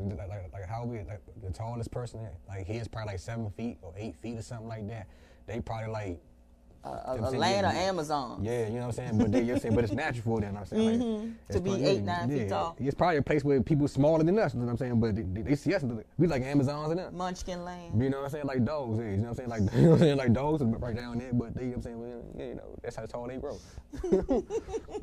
[SPEAKER 3] how we like the tallest person, like he is probably like 7 feet or 8 feet or something like that. They probably like
[SPEAKER 4] a land of Amazon.
[SPEAKER 3] Yeah, you know what I'm saying? But it's natural for them. I'm saying
[SPEAKER 4] to be 8-9 feet tall.
[SPEAKER 3] It's probably a place where people smaller than us. You know what I'm saying? But they see us. We like Amazons and them.
[SPEAKER 4] Munchkin land.
[SPEAKER 3] You know what I'm saying? Like dogs. You know what I'm saying? You know what I'm saying? Like dogs right down there. But they, you know what I'm saying? Well, you know, that's how tall they grow.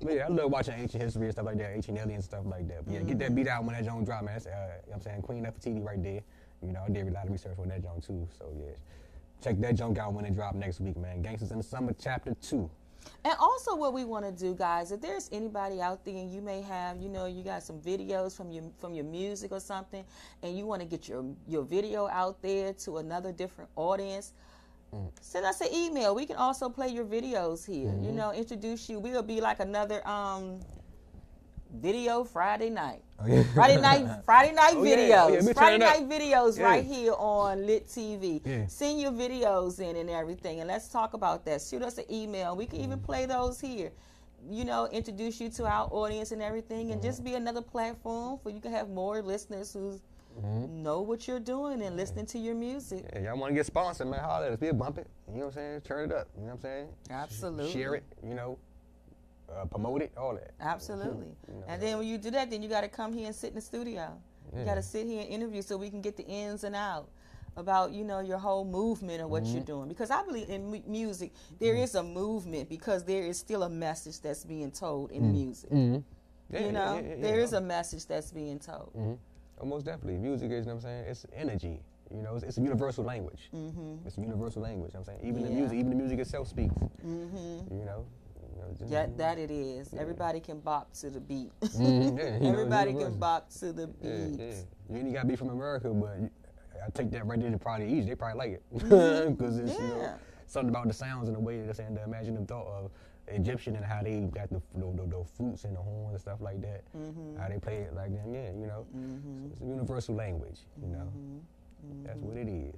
[SPEAKER 3] But yeah, I love watching ancient history and stuff like that, ancient aliens and stuff like that. But yeah, get that beat out when that joint drop, man. That's, you know what I'm saying? Queen Nefertiti right there. You know, I did a lot of research on that joint too. So yeah. Check that junk out when it drop next week, man. Gangsters in the Summer, Chapter 2.
[SPEAKER 4] And also what we want to do, guys, if there's anybody out there and you may have, you got some videos from your music or something, and you want to get your video out there to another different audience, send us an email. We can also play your videos here. Introduce you. We'll be like another video Friday night.
[SPEAKER 3] Oh, yeah.
[SPEAKER 4] Friday night videos.
[SPEAKER 3] Yeah,
[SPEAKER 4] Friday night videos right here on Lit TV.
[SPEAKER 3] Yeah.
[SPEAKER 4] Send your videos in and everything, and let's talk about that. Shoot us an email. We can even play those here. Introduce you to our audience and everything, and just be another platform for you can have more listeners who know what you're doing and listening to your music.
[SPEAKER 3] Yeah, y'all want to get sponsored, man, holler at us. We'll bump it. You know what I'm saying? Turn it up. You know what I'm saying?
[SPEAKER 4] Absolutely.
[SPEAKER 3] Share it, promote it, all that.
[SPEAKER 4] Absolutely. And then when you do that, then you got to come here and sit in the studio. You got to sit here and interview so we can get the ins and out about, your whole movement of what you're doing. Because I believe in music, there is a movement because there is still a message that's being told in music.
[SPEAKER 3] Yeah,
[SPEAKER 4] there is a message that's being told.
[SPEAKER 3] Oh, most definitely. Music is, you know what I'm saying, it's energy. It's a universal language. It's a universal language, I'm saying. Even the music itself speaks.
[SPEAKER 4] That it is. Everybody can bop to the beat.
[SPEAKER 3] Everybody
[SPEAKER 4] can bop to the beat.
[SPEAKER 3] You ain't got to be from America, but I take that right there to probably easy. They probably like it. Because it's something about the sounds and the way they're saying the imaginative thought of Egyptian and how they got the flutes and the horns and stuff like that. How they play it like them, So it's a universal language, That's what it is,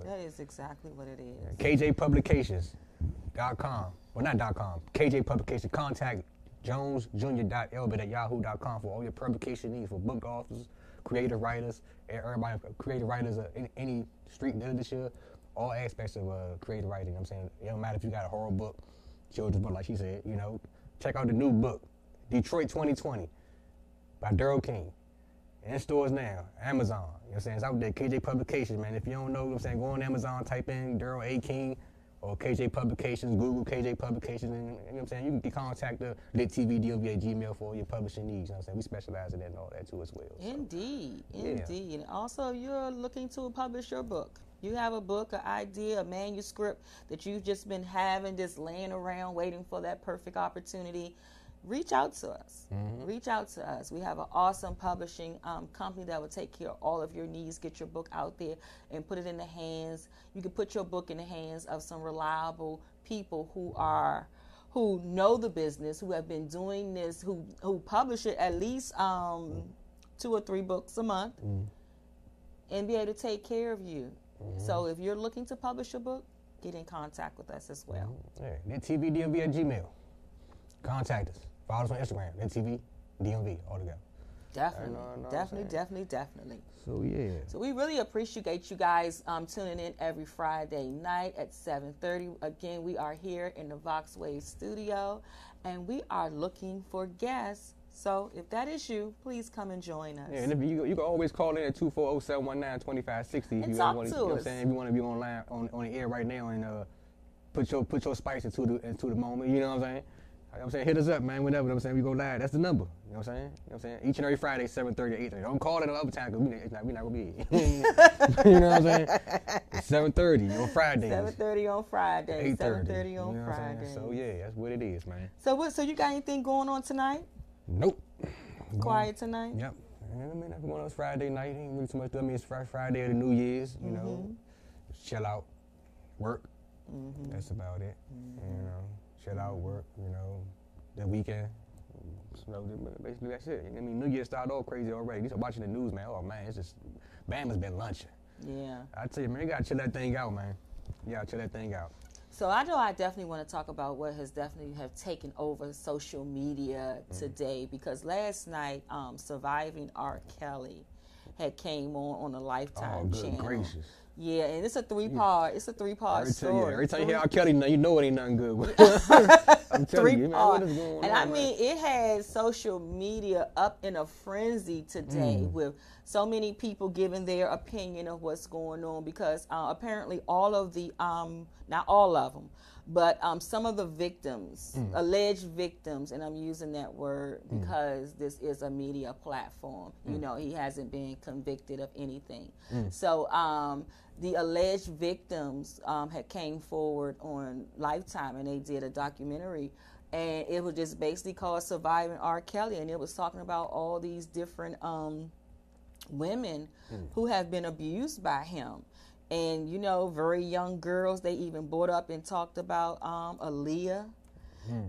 [SPEAKER 4] That is exactly what it is.
[SPEAKER 3] KJPublications.com. Well, not .com. KJ Publications. Contact jonesjr.elbit@yahoo.com for all your publication needs for book authors, creative writers, everybody, creative writers of any street literature, all aspects of creative writing. You know what I'm saying? It don't matter if you got a horror book, children's book, like she said, Check out the new book, Detroit 2020 by Daryl King. In stores now, Amazon. You know what I'm saying? It's out there, KJ Publications, man. If you don't know what I'm saying, go on Amazon, type in Daryl A. King or KJ Publications, Google KJ Publications, and you know what I'm saying? You can contact the Lit TV DOV at Gmail for all your publishing needs. You know what I'm saying? We specialize in that and all that too as well. So.
[SPEAKER 4] Indeed. And also, you're looking to publish your book. You have a book, an idea, a manuscript that you've just been having, just laying around waiting for that perfect opportunity. Reach out to us. Reach out to us. We have an awesome publishing company that will take care of all of your needs, get your book out there and put it in the hands. You can put your book in the hands of some reliable people who know the business, who have been doing this, who publish it at least 2 or 3 books a month and be able to take care of you. So if you're looking to publish a book, get in contact with us as well.
[SPEAKER 3] LitTVDMV at Gmail. Contact us. Follow us on Instagram, LitTV, DMV, all together.
[SPEAKER 4] Definitely.
[SPEAKER 3] So, yeah.
[SPEAKER 4] So we really appreciate you guys tuning in every Friday night at 7:30. Again, we are here in the VoxWave studio, and we are looking for guests. So if that is you, please come and join us.
[SPEAKER 3] Yeah, and if you can always call in at 240-719-2560 if you
[SPEAKER 4] talk
[SPEAKER 3] want
[SPEAKER 4] to
[SPEAKER 3] to. You know what
[SPEAKER 4] us.
[SPEAKER 3] I'm saying? If you want to be online on the air right now and put your spice into the moment. You know what I'm saying? I'm saying, hit us up, man, whenever. I'm saying, we go live. That's the number. You know what I'm saying? Each and every Friday, 7:30 to 8:30. Don't call it another time because we're not going to be here. You know what I'm saying? It's 7:30 on Fridays.
[SPEAKER 4] 7:30 on Friday.
[SPEAKER 3] 8:30.
[SPEAKER 4] 7:30 on
[SPEAKER 3] You know what I'm saying?
[SPEAKER 4] Friday.
[SPEAKER 3] So, yeah, that's what it is, man.
[SPEAKER 4] So you got anything going on tonight?
[SPEAKER 3] Nope.
[SPEAKER 4] Quiet tonight?
[SPEAKER 3] Yep. I mean, nothing going on Friday night. Ain't really too much. I mean, it's Friday of the New Year's, you know. Just chill out, work. That's about it. You know, chill out, work, the weekend. So basically that's it. I mean, New Year started all crazy already. You start watching the news, man. Oh, man, it's just, Bama's been lunching.
[SPEAKER 4] Yeah.
[SPEAKER 3] I tell you, man, you got to chill that thing out, man. You got to chill that thing out.
[SPEAKER 4] So I know I definitely want to talk about what has definitely have taken over social media today, because last night, Surviving R. Kelly had came on a Lifetime
[SPEAKER 3] good
[SPEAKER 4] channel.
[SPEAKER 3] Gracious.
[SPEAKER 4] Yeah, and it's a 3-part. It's a 3-part story.
[SPEAKER 3] Every time you hear R. Kelly, you know it ain't nothing good. I'm telling you, man, what is going on?
[SPEAKER 4] And I mean, it had social media up in a frenzy today with so many people giving their opinion of what's going on, because apparently all of the, not all of them, but some of the victims, alleged victims, and I'm using that word because this is a media platform. You know, he hasn't been convicted of anything. So the alleged victims had came forward on Lifetime, and they did a documentary, and it was just basically called Surviving R. Kelly, and it was talking about all these different women who have been abused by him. And, you know, very young girls, they even brought up and talked about Aaliyah,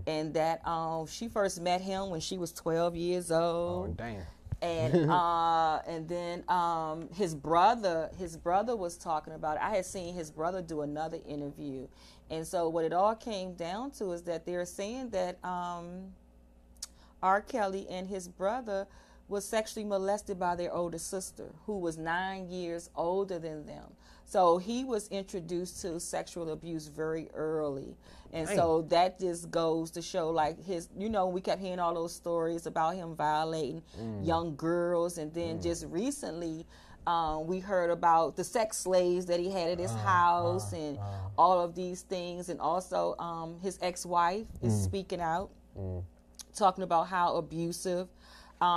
[SPEAKER 4] and that she first met him when she was 12 years old.
[SPEAKER 3] Oh, damn.
[SPEAKER 4] And then his brother was talking about it. I had seen his brother do another interview. And so what it all came down to is that they're saying that R. Kelly and his brother was sexually molested by their older sister, who was 9 years older than them. So he was introduced to sexual abuse very early. And so that just goes to show, like, his, you know, we kept hearing all those stories about him violating young girls. And then just recently, we heard about the sex slaves that he had at his house and all of these things. And also his ex-wife is speaking out, talking about how abusive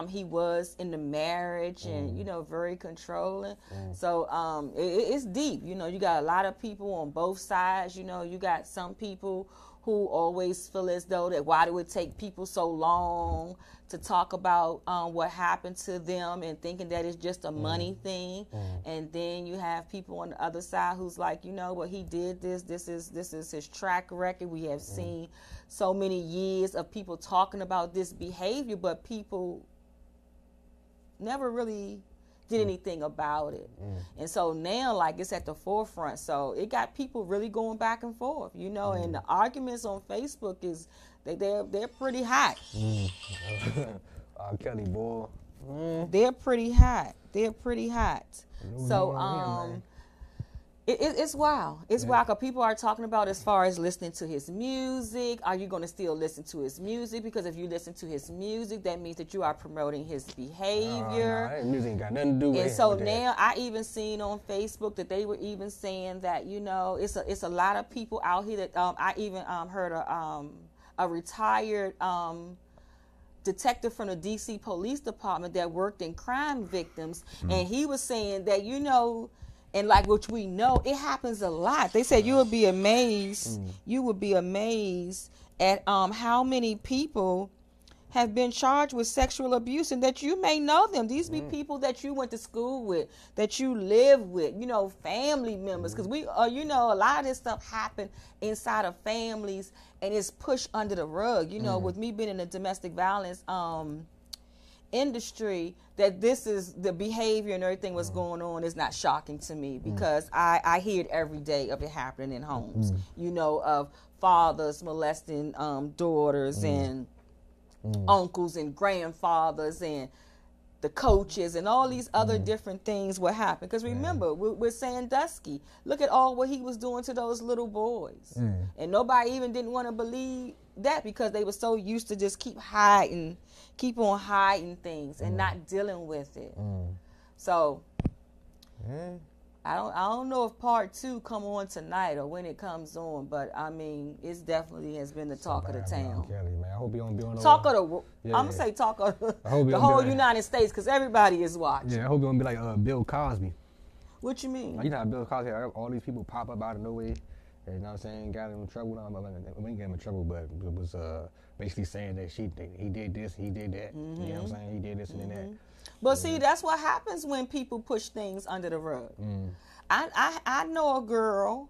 [SPEAKER 4] he was in the marriage and, you know, very controlling. So it's deep. You know, you got a lot of people on both sides. You know, you got some people who always feel as though that why do it take people so long to talk about what happened to them, and thinking that it's just a money thing. And then you have people on the other side who's like, you know, well, he did this. This is his track record. We have seen so many years of people talking about this behavior, but people never really did anything about it. And so now, like, it's at the forefront. So it got people really going back and forth, you know, and the arguments on Facebook is they're pretty hot.
[SPEAKER 3] R. Kelly, boy.
[SPEAKER 4] They're pretty hot. They're pretty hot. So it's wild. It's wild because people are talking about as far as listening to his music. Are you going to still listen to his music? Because if you listen to his music, that means that you are promoting his behavior.
[SPEAKER 3] That music ain't got nothing to do with it.
[SPEAKER 4] And so now I even seen on Facebook that they were even saying that, you know, it's a lot of people out here that I even heard a retired detective from the DC Police Department that worked in crime victims, and he was saying that, you know, and like, which we know, it happens a lot. They said you would be amazed. You would be amazed at how many people have been charged with sexual abuse, and that you may know them. These be people that you went to school with, that you live with, you know, family members. Because we, you know, a lot of this stuff happen inside of families, and it's pushed under the rug. You know, with me being in the domestic violence industry, that this is the behavior and everything what's going on is not shocking to me, because I hear it every day of it happening in homes, you know, of fathers molesting daughters and uncles and grandfathers and the coaches and all these other different things what happened. Because remember, with Sandusky, look at all what he was doing to those little boys. And nobody even didn't want to believe that, because they were so used to just keep on hiding things and not dealing with it. So I don't know if part 2 come on tonight or when it comes on, but I mean, it's definitely has been the talk of the town.
[SPEAKER 3] Kelly, man. I hope you don't be on the
[SPEAKER 4] talk of the. I'm gonna say talk of the whole United States, because everybody is watching.
[SPEAKER 3] Yeah, I hope you don't be like Bill Cosby.
[SPEAKER 4] What you mean?
[SPEAKER 3] Like, you know how Bill Cosby, all these people pop up out of nowhere. You know what I'm saying? Got him in trouble. We didn't get him in trouble, but it was basically saying that he did this, he did that. You know what I'm saying? He did this and that.
[SPEAKER 4] But see, that's what happens when people push things under the rug. I know a girl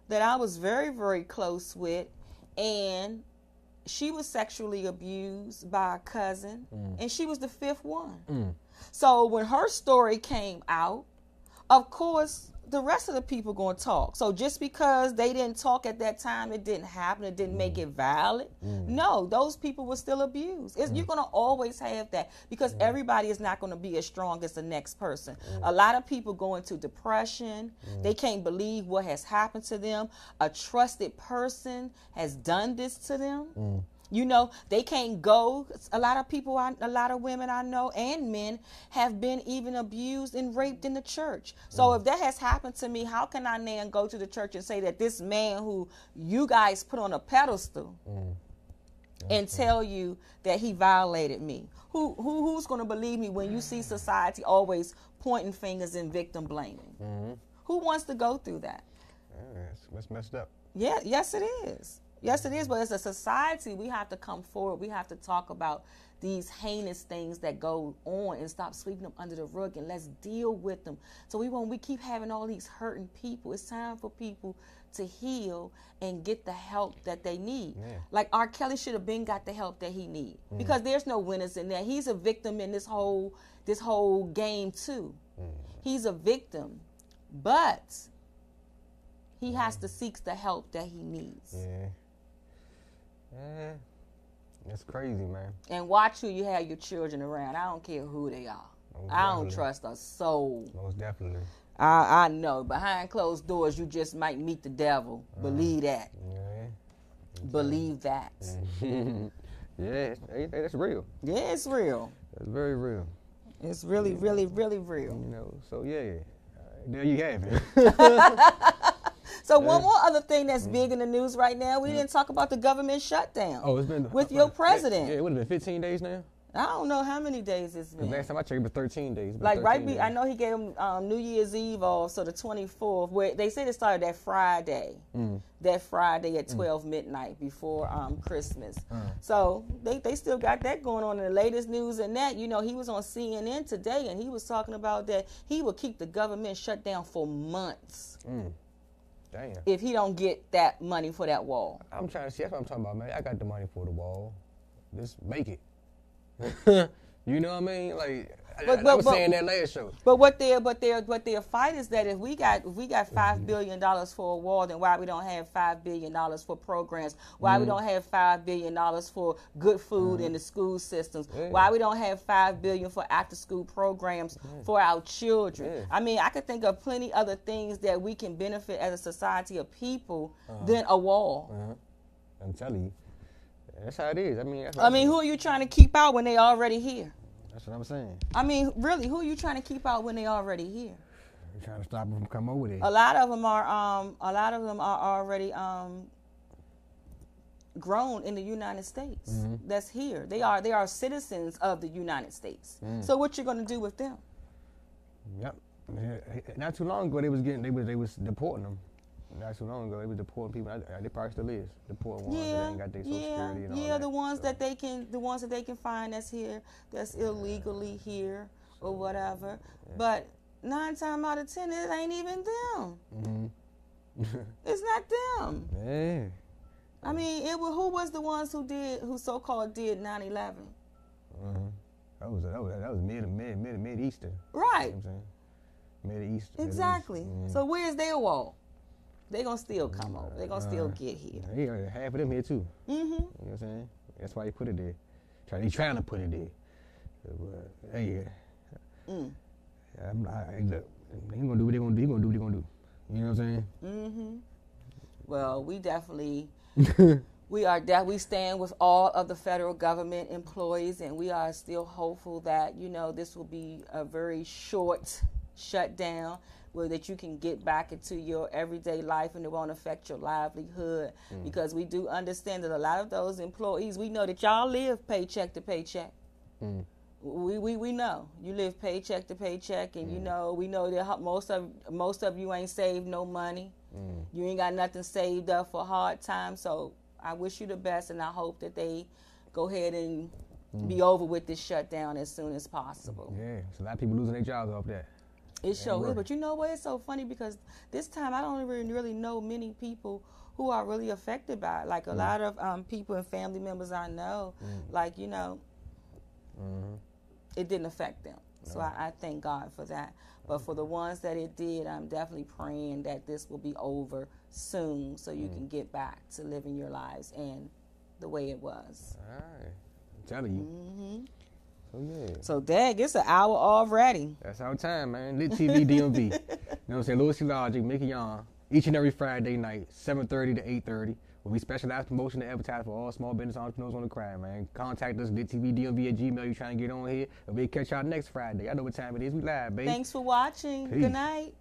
[SPEAKER 4] that I was very, very close with, and she was sexually abused by a cousin, and she was the 5th one. So when her story came out, of course, the rest of the people going to talk. So just because they didn't talk at that time, it didn't happen, it didn't make it valid. No, those people were still abused. You're going to always have that, because everybody is not going to be as strong as the next person. A lot of people go into depression. They can't believe what has happened to them. A trusted person has done this to them. You know, they can't go. A lot of people, a lot of women I know and men have been even abused and raped in the church. So if that has happened to me, how can I now go to the church and say that this man who you guys put on a pedestal and tell you that he violated me? Who's going to believe me when you see society always pointing fingers and victim blaming? Who wants to go through that?
[SPEAKER 3] That's messed up.
[SPEAKER 4] Yeah, yes it is. Yes it is, but as a society, we have to come forward. We have to talk about these heinous things that go on and stop sweeping them under the rug, and let's deal with them. So we keep having all these hurting people. It's time for people to heal and get the help that they need.
[SPEAKER 3] Yeah.
[SPEAKER 4] Like R. Kelly should have been got the help that he need, because there's no winners in that. He's a victim in this whole game too. He's a victim, but he has to seek the help that he needs.
[SPEAKER 3] Yeah. That's crazy, man.
[SPEAKER 4] And watch who you have your children around. I don't care who they are. I don't trust a soul.
[SPEAKER 3] Most definitely.
[SPEAKER 4] I know. Behind closed doors, you just might meet the devil. Believe that.
[SPEAKER 3] Yeah.
[SPEAKER 4] Believe that.
[SPEAKER 3] Yeah, that's real.
[SPEAKER 4] Yeah, it's real.
[SPEAKER 3] That's very real.
[SPEAKER 4] It's really, really, really real.
[SPEAKER 3] You know, so yeah. There you have it.
[SPEAKER 4] So one more other thing that's big in the news right now, we didn't talk about the government shutdown.
[SPEAKER 3] Oh, it's been
[SPEAKER 4] with your president.
[SPEAKER 3] Yeah, it would have been 15 days now.
[SPEAKER 4] I don't know how many days it's been.
[SPEAKER 3] Last time I checked, it was 13 days.
[SPEAKER 4] Like I know he gave him New Year's Eve off, so the 24th. Where they said it started that Friday, at 12 midnight before Christmas. So they still got that going on in the latest news. And that, you know, he was on CNN today, and he was talking about that he will keep the government shut down for months.
[SPEAKER 3] Damn.
[SPEAKER 4] If he don't get that money for that wall.
[SPEAKER 3] I'm trying to see. That's what I'm talking about, man. I got the money for the wall. Just make it. You know what I mean? Like I was saying that last show.
[SPEAKER 4] But what their fight is that if we got $5 billion for a wall, then why we don't have $5 billion for programs? Why we don't have $5 billion for good food in the school systems?
[SPEAKER 3] Yeah.
[SPEAKER 4] Why we don't have $5 billion for after school programs for our children?
[SPEAKER 3] Yeah.
[SPEAKER 4] I mean, I could think of plenty other things that we can benefit as a society of people than a wall.
[SPEAKER 3] I'm telling you. That's how it is.
[SPEAKER 4] I mean, who are you trying to keep out when they already here?
[SPEAKER 3] That's what I'm saying.
[SPEAKER 4] I mean, really, who are you trying to keep out when they already here?
[SPEAKER 3] You're trying to stop them from coming over there.
[SPEAKER 4] A lot of them are already grown in the United States. That's here. They are citizens of the United States. So what you gonna do with them?
[SPEAKER 3] Yep. Not too long ago, they was deporting them. Not too long ago, they was deporting people. They probably still is deporting ones that ain't got their Social Security and all that.
[SPEAKER 4] the ones that they can find that's here, that's illegally here or whatever. Yeah. But 9 times out of 10, it ain't even them. It's not them.
[SPEAKER 3] Yeah.
[SPEAKER 4] I mean, who was the ones who so-called did 9/11?
[SPEAKER 3] That was mid-Eastern.
[SPEAKER 4] Right.
[SPEAKER 3] You know what I'm saying? Mid-Eastern.
[SPEAKER 4] Exactly. So where's their wall? They gonna still come over. They gonna still get here.
[SPEAKER 3] Yeah, half of them here too. You know what I'm saying? That's why he put it there. He trying to put it there. But, hey, look, he gonna do what they gonna do. He gonna do what he gonna do. You know what I'm saying?
[SPEAKER 4] Well, we definitely we stand with all of the federal government employees, and we are still hopeful that, you know, this will be a very short shutdown, where that you can get back into your everyday life and it won't affect your livelihood. Because we do understand that a lot of those employees, we know that y'all live paycheck to paycheck. We know you live paycheck to paycheck, and you know, we know that most of you ain't saved no money. You ain't got nothing saved up for hard times. So I wish you the best, and I hope that they go ahead and be over with this shutdown as soon as possible.
[SPEAKER 3] Yeah, so a lot of people losing their jobs off that.
[SPEAKER 4] It sure is, but you know what? It's so funny because this time I don't even really know many people who are really affected by it. Like a lot of people and family members I know, like, you know, it didn't affect them. So I thank God for that. But for the ones that it did, I'm definitely praying that this will be over soon so you can get back to living your lives and the way it was.
[SPEAKER 3] All right. I'm telling you. So, yeah.
[SPEAKER 4] So, Dag, it's an hour already.
[SPEAKER 3] That's our time, man. Lit TV DMV. You know what I'm saying? Louis C. Logic, Mickey Young. Each and every Friday night, 7:30 to 8:30. Where we specialize promotion and advertise for all small business entrepreneurs on the cry, man. Contact us, littvdmv@gmail. You trying to get on here. And we'll catch y'all next Friday. I know what time it is. We live, baby.
[SPEAKER 4] Thanks for watching.
[SPEAKER 3] Peace.
[SPEAKER 4] Good night.